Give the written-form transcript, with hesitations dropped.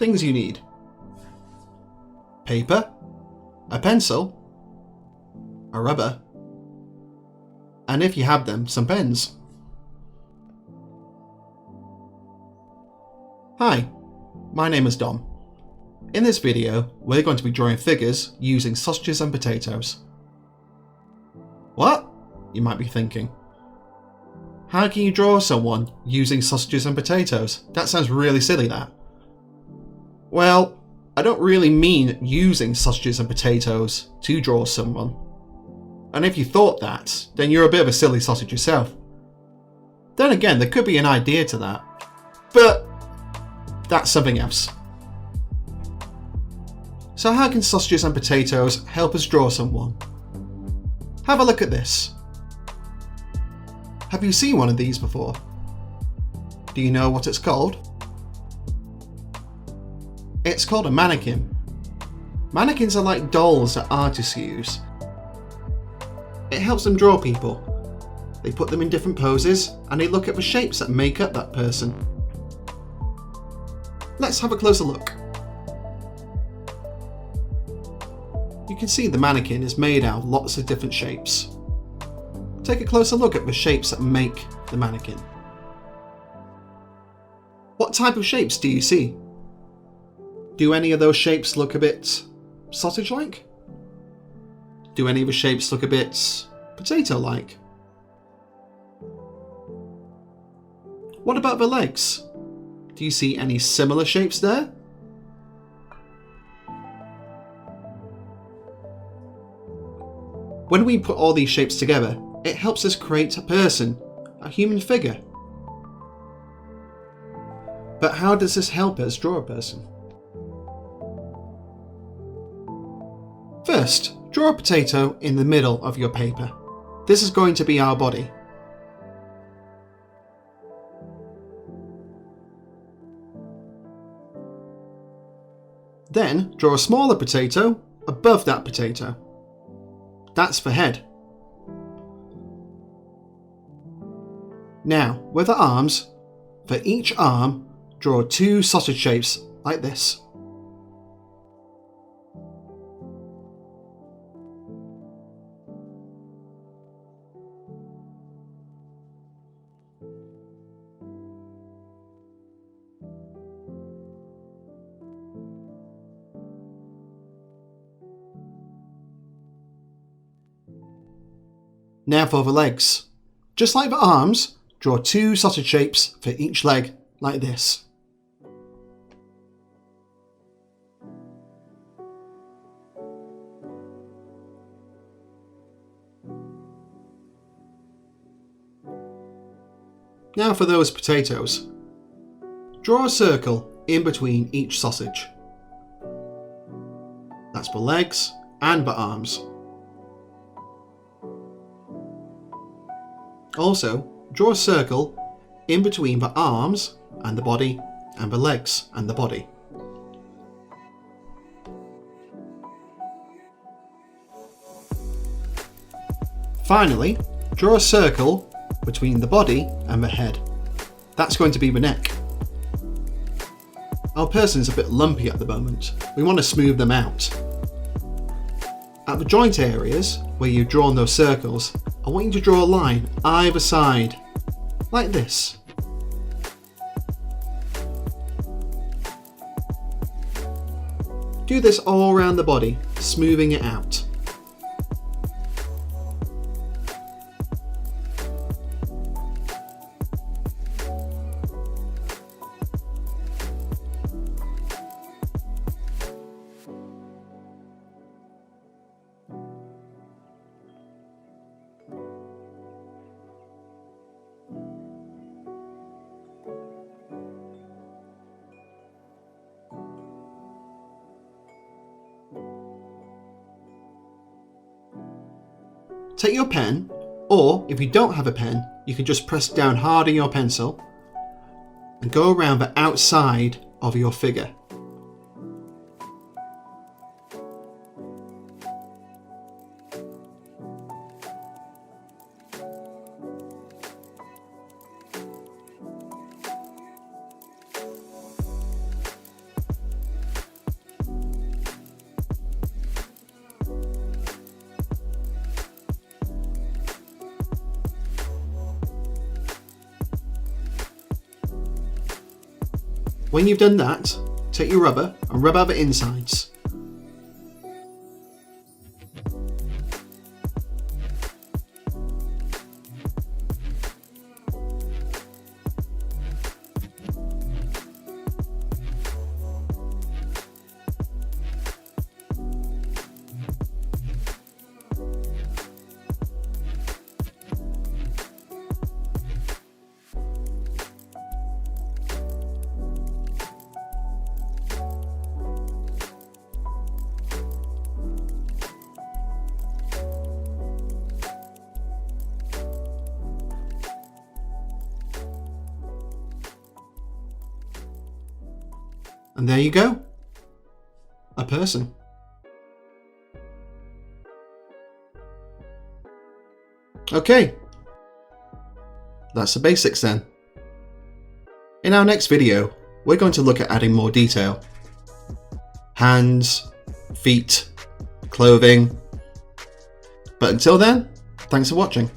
things you need: paper, a pencil, a rubber, and if you have them, some pens. Hi, my name is Dom. In this video, we're going to be drawing figures using sausages and potatoes. What? You might be thinking. How can you draw someone using sausages and potatoes? That sounds really silly, that. Well, I don't really mean using sausages and potatoes to draw someone. And if you thought that, then you're a bit of a silly sausage yourself. Then again, there could be an idea to that. But that's something else. So how can sausages and potatoes help us draw someone? Have a look at this. Have you seen one of these before? Do you know what it's called? It's called a mannequin. Mannequins are like dolls that artists use. It helps them draw people. They put them in different poses and they look at the shapes that make up that person. Let's have a closer look. You can see the mannequin is made out of lots of different shapes. Take a closer look at the shapes that make the mannequin. What type of shapes do you see? Do any of those shapes look a bit sausage-like? Do any of the shapes look a bit potato-like? What about the legs? Do you see any similar shapes there? When we put all these shapes together, it helps us create a person, a human figure. But how does this help us draw a person? First, draw a potato in the middle of your paper. This is going to be our body. Then, draw a smaller potato above that potato. That's the head. Now, with the arms, for each arm, draw two sausage shapes like this. Now for the legs. Just like the arms, draw two sausage shapes for each leg, like this. Now for those potatoes. Draw a circle in between each sausage. That's the legs and the arms. Also, draw a circle in between the arms and the body and the legs and the body. Finally, draw a circle between the body and the head. That's going to be the neck. Our person is a bit lumpy at the moment. We want to smooth them out. At the joint areas where you've drawn those circles, I want you to draw a line either side, like this. Do this all around the body, smoothing it out. Take your pen, or if you don't have a pen, you can just press down hard on your pencil and go around the outside of your figure. When you've done that, take your rubber and rub out the insides. And there you go. A person. Okay. That's the basics then. In our next video, we're going to look at adding more detail. Hands, feet, clothing. But until then, thanks for watching.